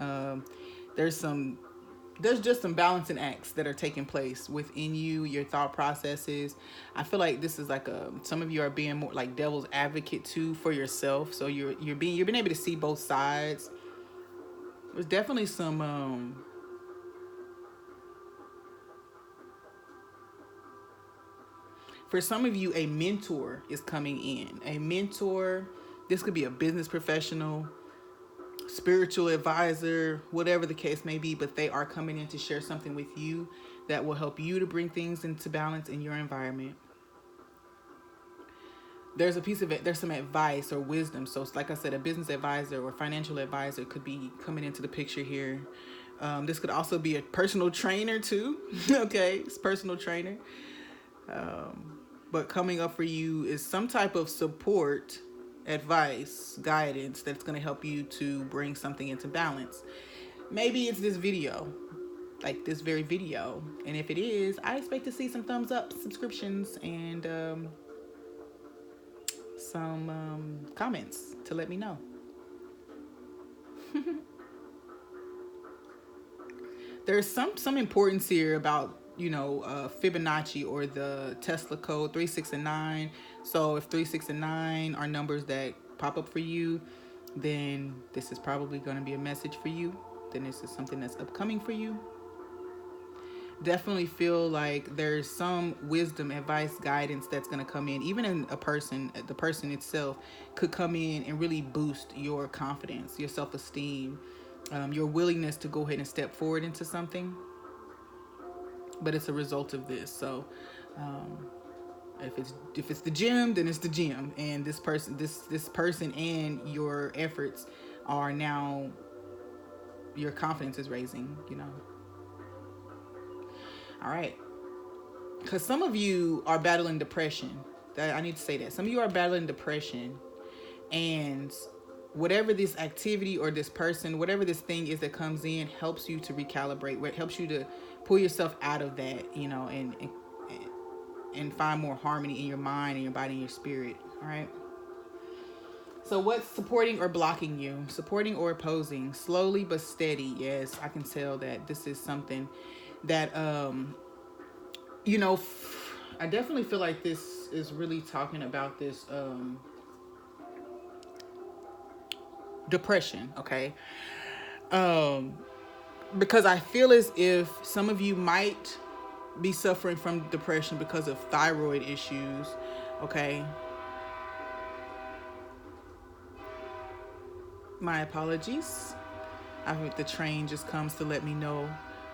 There's just some balancing acts that are taking place within you, your thought processes. I feel like this is like some of you are being more like devil's advocate too for yourself. So you're being able to see both sides. There's definitely some for some of you, a mentor is coming in. A mentor, this could be a business professional, spiritual advisor, whatever the case may be, but they are coming in to share something with you that will help you to bring things into balance in your environment. There's some advice or wisdom. So like I said, a business advisor or financial advisor could be coming into the picture here. This could also be a personal trainer too. Okay, it's personal trainer. But coming up for you is some type of support, advice, guidance that's going to help you to bring something into balance. Maybe it's this video, like this very video. And if it is, I expect to see some thumbs up, subscriptions, and some comments to let me know. There's some importance here about Fibonacci or the Tesla code 3, 6, and 9. So if 3, 6, and 9 are numbers that pop up for you, then this is probably going to be a message for you. Then this is something that's upcoming for you. Definitely feel like there's some wisdom, advice, guidance that's going to come in. Even in the person itself could come in and really boost your confidence, your self-esteem, your willingness to go ahead and step forward into something. But it's a result of this. So if it's the gym, then it's the gym, and this person and your efforts are now, your confidence is raising. All right, because some of you are battling depression. I need to say that some of you are battling depression, and whatever this activity or this person, whatever this thing is that comes in, helps you to recalibrate. Where it helps you to pull yourself out of that, and find more harmony in your mind and your body and your spirit. All right. So what's supporting or blocking you? Supporting or opposing? Slowly but steady. Yes, I can tell that this is something that, I definitely feel like this is really talking about this depression. Okay. Because I feel as if some of you might be suffering from depression because of thyroid issues. Okay. My apologies. I think the train just comes to let me know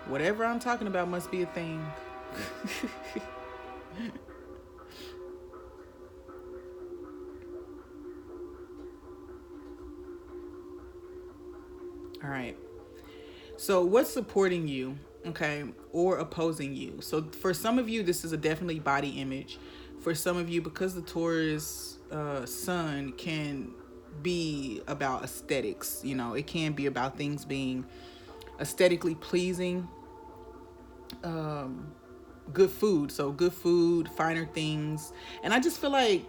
whatever I'm talking about must be a thing. All right. So what's supporting you, okay, or opposing you? So for some of you, this is a definitely body image. for some of you, because the Taurus sun can be about aesthetics, you know, it can be about things being aesthetically pleasing. Good food, so good food, finer things. And I just feel like,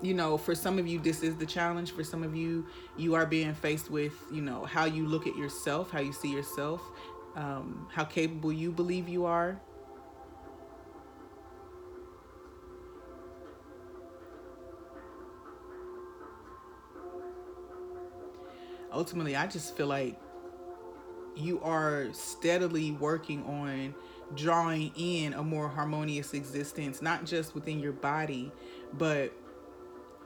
you know, for some of you, this is the challenge. For some of you, you are being faced with, you know, how you look at yourself, how you see yourself, how capable you believe you are. Ultimately, I just feel like you are steadily working on drawing in a more harmonious existence, not just within your body, but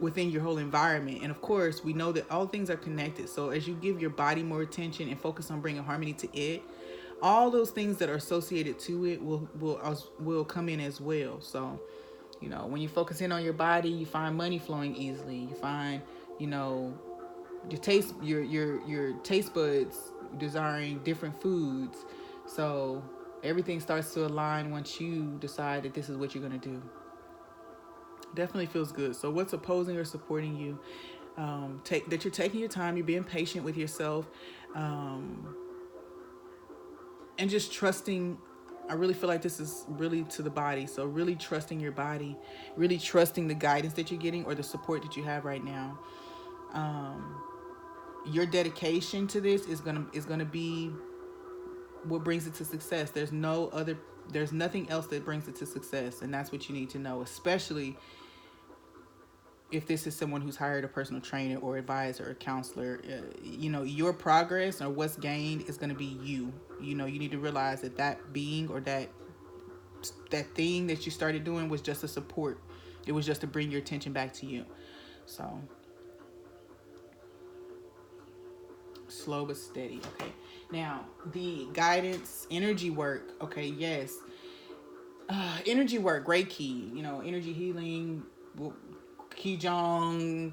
within your whole environment. And of course, we know that all things are connected. So as you give your body more attention and focus on bringing harmony to it, all those things that are associated to it will come in as well. So, you know, when you focus in on your body, you find money flowing easily. You find, you know, your taste buds desiring different foods. So everything starts to align once you decide that this is what you're going to do. Definitely feels good. So what's opposing or supporting you? That you're taking your time, you're being patient with yourself, and just trusting. I really feel like this is really to the body. So really trusting your body, really trusting the guidance that you're getting or the support that you have right now. Your dedication to this is gonna be what brings it to success. There's nothing else that brings it to success, and that's what you need to know, especially if this is someone who's hired a personal trainer or advisor or counselor. You know, your progress or what's gained is going to be you. You know, you need to realize that being or that thing that you started doing was just a support. It was just to bring your attention back to you. So slow but steady. Okay, now the guidance energy work. Okay, yes, energy work, Reiki, you know, energy healing, Qigong,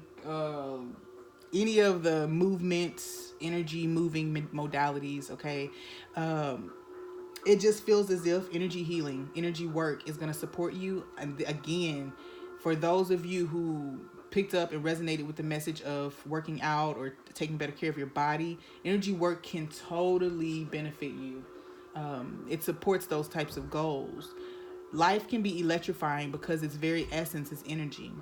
any of the movements, energy moving modalities. Okay, it just feels as if energy healing, energy work is going to support you. And again, for those of you who picked up and resonated with the message of working out or taking better care of your body, energy work can totally benefit you. It supports those types of goals. Life can be electrifying because its very essence is energy.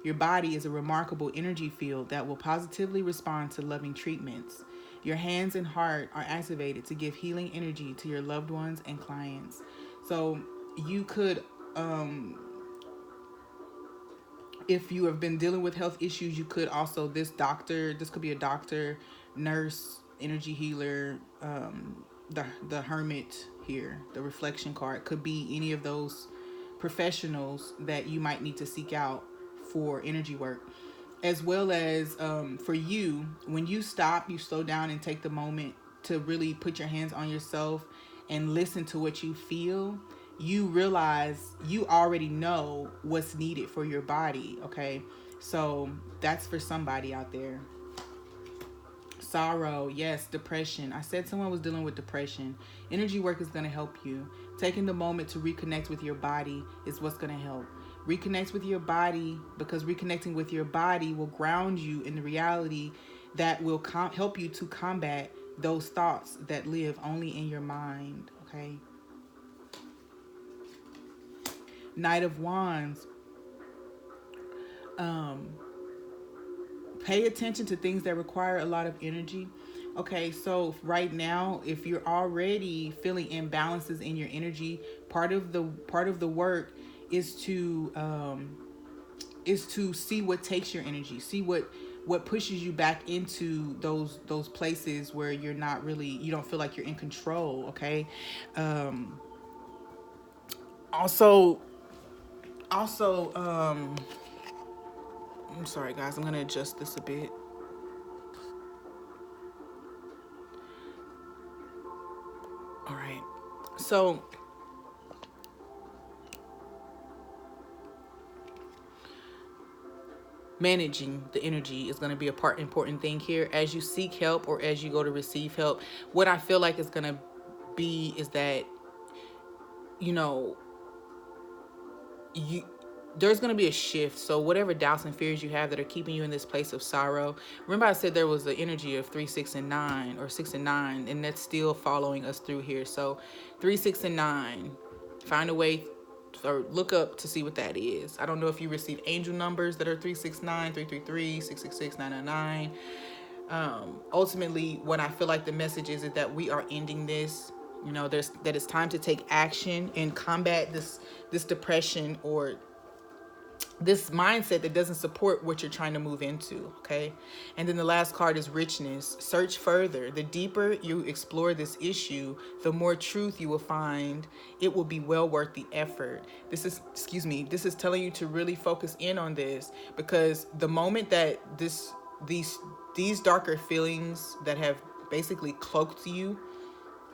Your body is a remarkable energy field that will positively respond to loving treatments. Your hands and heart are activated to give healing energy to your loved ones and clients. So you could, if you have been dealing with health issues, you could also, this could be a doctor, nurse, energy healer, the hermit here, the reflection card, could be any of those professionals that you might need to seek out for energy work. As well as for you, when you stop, you slow down and take the moment to really put your hands on yourself and listen to what you feel, you realize you already know what's needed for your body. Okay, so that's for somebody out there. Sorrow, yes, depression. I said someone was dealing with depression. Energy work is going to help you. Taking the moment to reconnect with your body is what's going to help. Reconnect with your body, because reconnecting with your body will ground you in the reality that will help you to combat those thoughts that live only in your mind. Okay. Knight of Wands. Pay attention to things that require a lot of energy. Okay, so right now, if you're already feeling imbalances in your energy, part of the work is to see what takes your energy, see what pushes you back into those places where you don't feel like you're in control. Okay. Also, I'm sorry guys, I'm gonna adjust this a bit. All right, so managing the energy is going to be important thing here as you seek help or as you go to receive help. What I feel like is going to be is that, you know, there's going to be a shift. So whatever doubts and fears you have that are keeping you in this place of sorrow, remember I said there was the energy of 3, 6, and 9, or 6 and 9, and that's still following us through here. So 3, 6, and 9, find a way or look up to see what that is. I don't know if you receive angel numbers that are 369, 333, 666, 999. Ultimately, what I feel like the message is that we are ending this. You know, that it's time to take action and combat this depression or this mindset that doesn't support what you're trying to move into. Okay. And then the last card is richness. Search further. The deeper you explore this issue, the more truth you will find. It will be well worth the effort. This is telling you to really focus in on this, because the moment that these darker feelings that have basically cloaked you,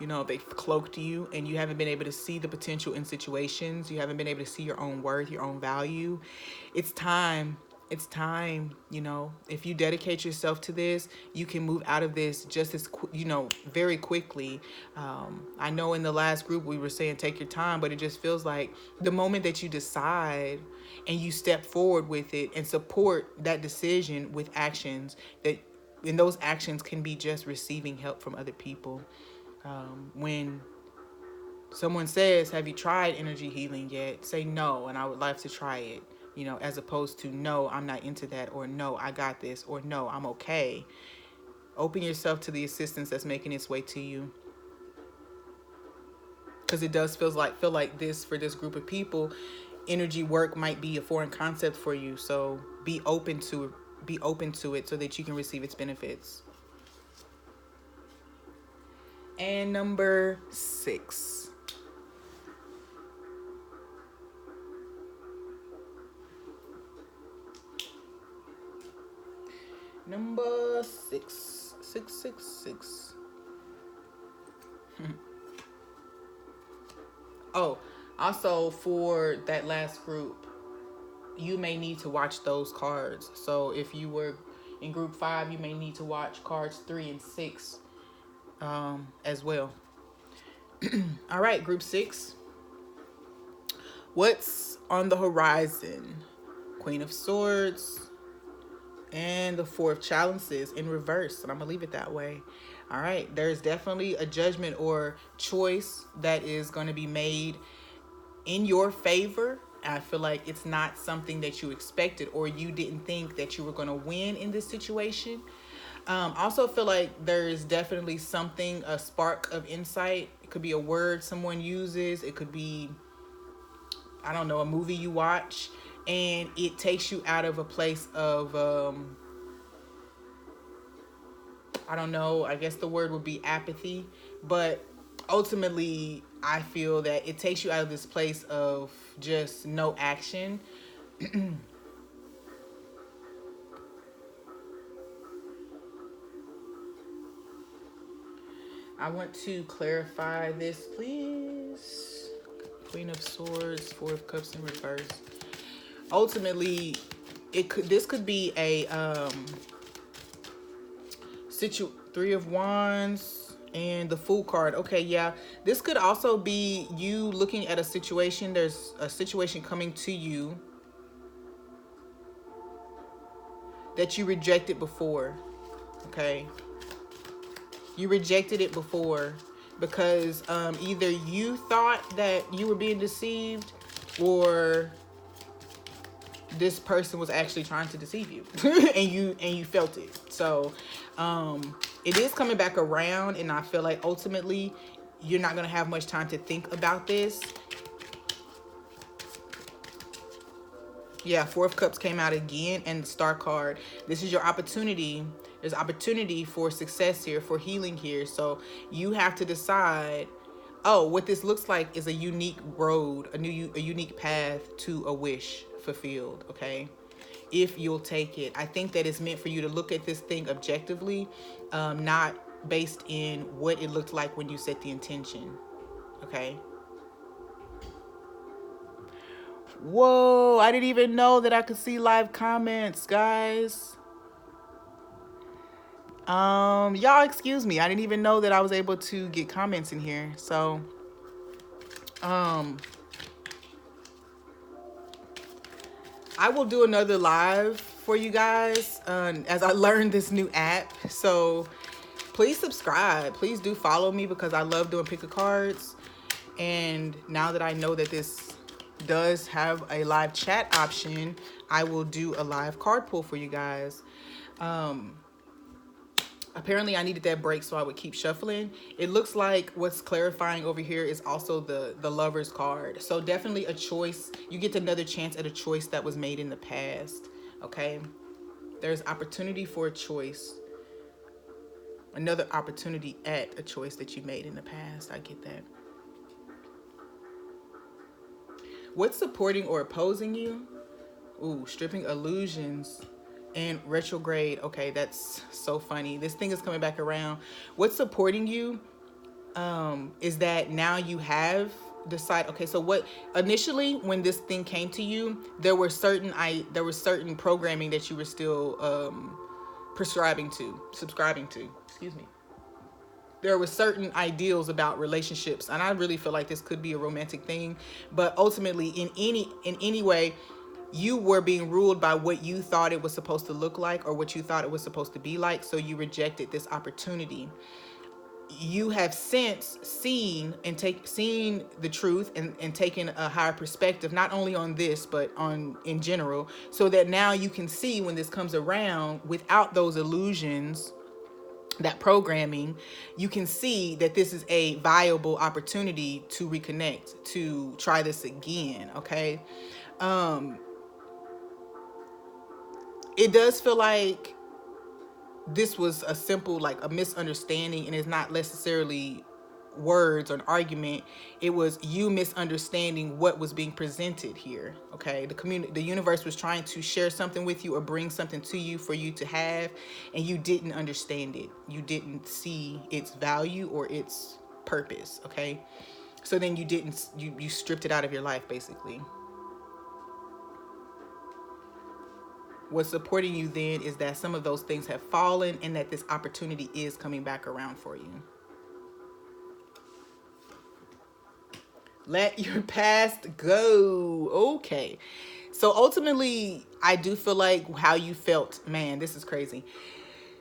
you know, they've cloaked you, and you haven't been able to see the potential in situations. You haven't been able to see your own worth, your own value. It's time. It's time. You know, if you dedicate yourself to this, you can move out of this just as, very quickly. I know in the last group we were saying take your time, but it just feels like the moment that you decide and you step forward with it and support that decision with actions, and those actions can be just receiving help from other people. When someone says, have you tried energy healing yet? Say no, and I would like to try it, as opposed to no, I'm not into that, or no, I got this, or no, I'm okay. Open yourself to the assistance that's making its way to you, because it does feel like this for this group of people. Energy work might be a foreign concept for you, so be open to it so that you can receive its benefits. And number 6. Number 6. 666. Oh, also for that last group, you may need to watch those cards. So if you were in group 5, you may need to watch cards 3 and 6 as well. All right, group 6. What's on the horizon? Queen of Swords and the Four of Chalices in reverse, and I'm gonna leave it that way. All right, there's definitely a judgment or choice that is going to be made in your favor. I feel like it's not something that you expected, or you didn't think that you were going to win in this situation. Also feel like there is definitely something, a spark of insight. It could be a word someone uses. It could be, I don't know, a movie you watch, and it takes you out of a place of, I don't know, I guess the word would be apathy. But ultimately, I feel that it takes you out of this place of just no action. I want to clarify this, please. Queen of Swords, Four of Cups in reverse. Ultimately, this could be a Three of Wands and the Fool card. Okay, yeah. This could also be you looking at a situation. There's a situation coming to you that you rejected before. Okay. You rejected it before because either you thought that you were being deceived, or this person was actually trying to deceive you and you felt it. So it is coming back around, and I feel like ultimately you're not going to have much time to think about this. Yeah, Four of Cups came out again, and the Star card. This is your opportunity. There's opportunity for success here, for healing here. So you have to decide, what this looks like is a unique road, a unique path to a wish fulfilled, okay? If you'll take it. I think that it's meant for you to look at this thing objectively, not based in what it looked like when you set the intention, okay? Whoa, I didn't even know that I could see live comments, guys. Y'all excuse me. I didn't even know that I was able to get comments in here. So, I will do another live for you guys as I learn this new app. So please subscribe. Please do follow me because I love doing pick a cards. And now that I know that this does have a live chat option, I will do a live card pull for you guys. Apparently I needed that break so I would keep shuffling. It looks like what's clarifying over here is also the Lover's card. So definitely a choice. You get another chance at a choice that was made in the past. Okay. There's opportunity for a choice. Another opportunity at a choice that you made in the past. I get that. What's supporting or opposing you? Ooh, stripping illusions and retrograde. Okay, that's so funny. This thing is coming back around. What's supporting you is that now you have decided. Okay, so what initially when this thing came to you, there was certain programming that you were still subscribing to. Excuse me. There were certain ideals about relationships, and I really feel like this could be a romantic thing, but ultimately in any way you were being ruled by what you thought it was supposed to look like or what you thought it was supposed to be like, so you rejected this opportunity. You have since seen the truth and taken a higher perspective, not only on this but on in general, so that now you can see when this comes around without those illusions, that programming, you can see that this is a viable opportunity to reconnect, to try this again. Okay. It does feel like this was a simple, like a misunderstanding, and it's not necessarily words or an argument. It was you misunderstanding what was being presented here. Okay, the universe was trying to share something with you or bring something to you for you to have, and you didn't understand it. You didn't see its value or its purpose. Okay, so then you stripped it out of your life, basically. What's supporting you then is that some of those things have fallen and that this opportunity is coming back around for you. Let your past go. Okay. So ultimately, I do feel like how you felt, man, this is crazy.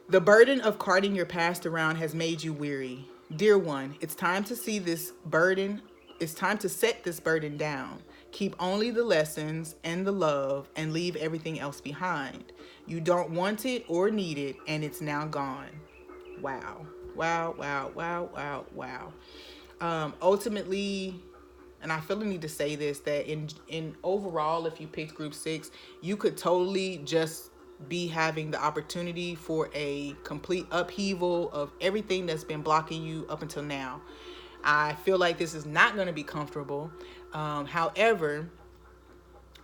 The burden of carting your past around has made you weary. Dear one, it's time to see this burden. It's time to set this burden down. Keep only the lessons and the love and leave everything else behind. You don't want it or need it, and it's now gone. Wow. Wow, wow, wow, wow, wow. Ultimately, and I feel the need to say this, that in overall, if you picked group 6, you could totally just be having the opportunity for a complete upheaval of everything that's been blocking you up until now. I feel like this is not going to be comfortable. However,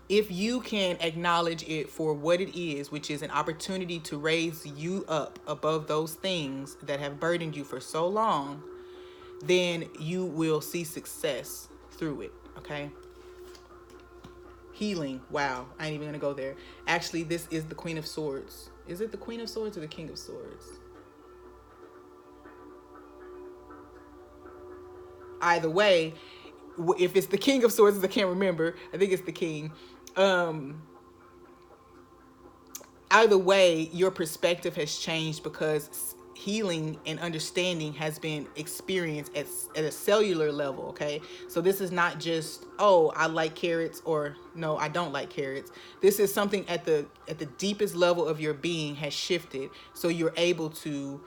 if you can acknowledge it for what it is, which is an opportunity to raise you up above those things that have burdened you for so long, then you will see success through it. Okay. Healing. Wow. I ain't even going to go there. Actually, this is the Queen of Swords. Is it the Queen of Swords or the King of Swords? Either way, if it's the King of Swords, I can't remember. I think it's the King. Either way, your perspective has changed because healing and understanding has been experienced at a cellular level. Okay, so this is not just, oh, I like carrots, or no, I don't like carrots. This is something at the deepest level of your being has shifted, so you're able to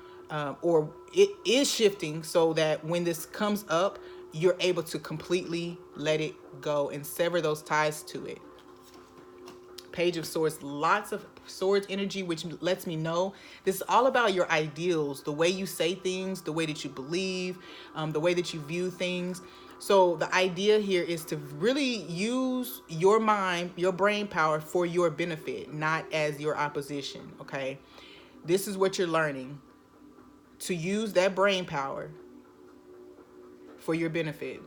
or it is shifting so that when this comes up, you're able to completely let it go and sever those ties to it. Page of Swords, lots of swords energy, which lets me know this is all about your ideals, the way you say things, the way that you believe, the way that you view things. So the idea here is to really use your mind, your brain power for your benefit, not as your opposition. Okay, this is what you're learning, to use that brain power for your benefit.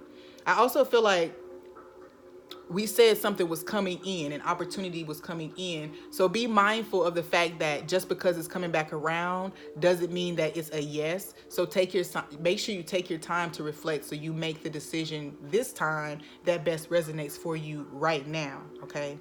I also feel like we said something was coming in, an opportunity was coming in. So be mindful of the fact that just because it's coming back around doesn't mean that it's a yes. So make sure you take your time to reflect, so you make the decision this time that best resonates for you right now. Okay.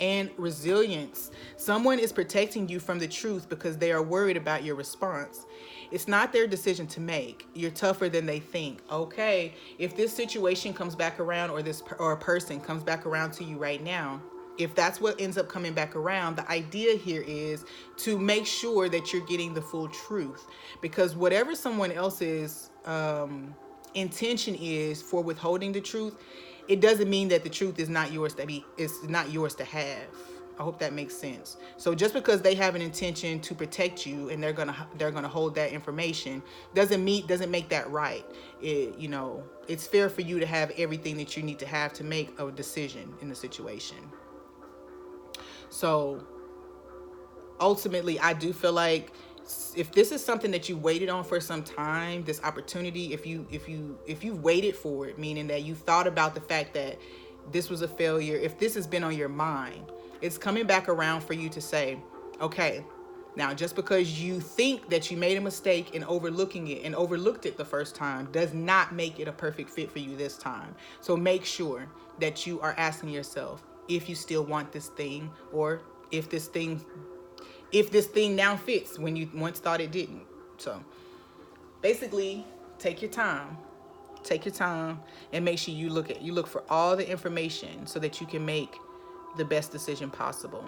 and resilience. Someone is protecting you from the truth because they are worried about your response. It's not their decision to make. You're tougher than they think. Okay, if this situation comes back around, or a person comes back around to you right now, if that's what ends up coming back around, the idea here is to make sure that you're getting the full truth, because whatever someone else's intention is for withholding the truth, it doesn't mean that the truth is not yours to be, it's not yours to have. I hope that makes sense. So just because they have an intention to protect you and they're gonna hold that information doesn't make that right. It's fair for you to have everything that you need to have to make a decision in the situation. So ultimately, I do feel like if this is something that you waited on for some time, this opportunity, if you've waited for it, meaning that you thought about the fact that this was a failure, if this has been on your mind, it's coming back around for you to say, okay, now just because you think that you made a mistake in overlooked it the first time does not make it a perfect fit for you this time. So make sure that you are asking yourself if you still want this thing, or if this thing now fits when you once thought it didn't. So basically, take your time and make sure you look for all the information so that you can make the best decision possible.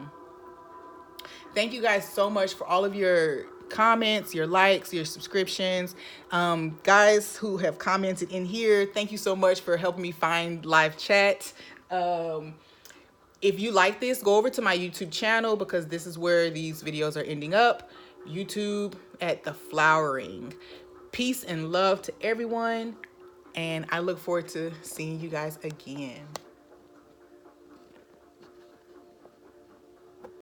Thank you guys so much for all of your comments, your likes, your subscriptions. Guys who have commented in here, thank you so much for helping me find live chat. If you like this, go over to my YouTube channel, because this is where these videos are ending up. YouTube at theFlowering. Peace and love to everyone, and I look forward to seeing you guys again.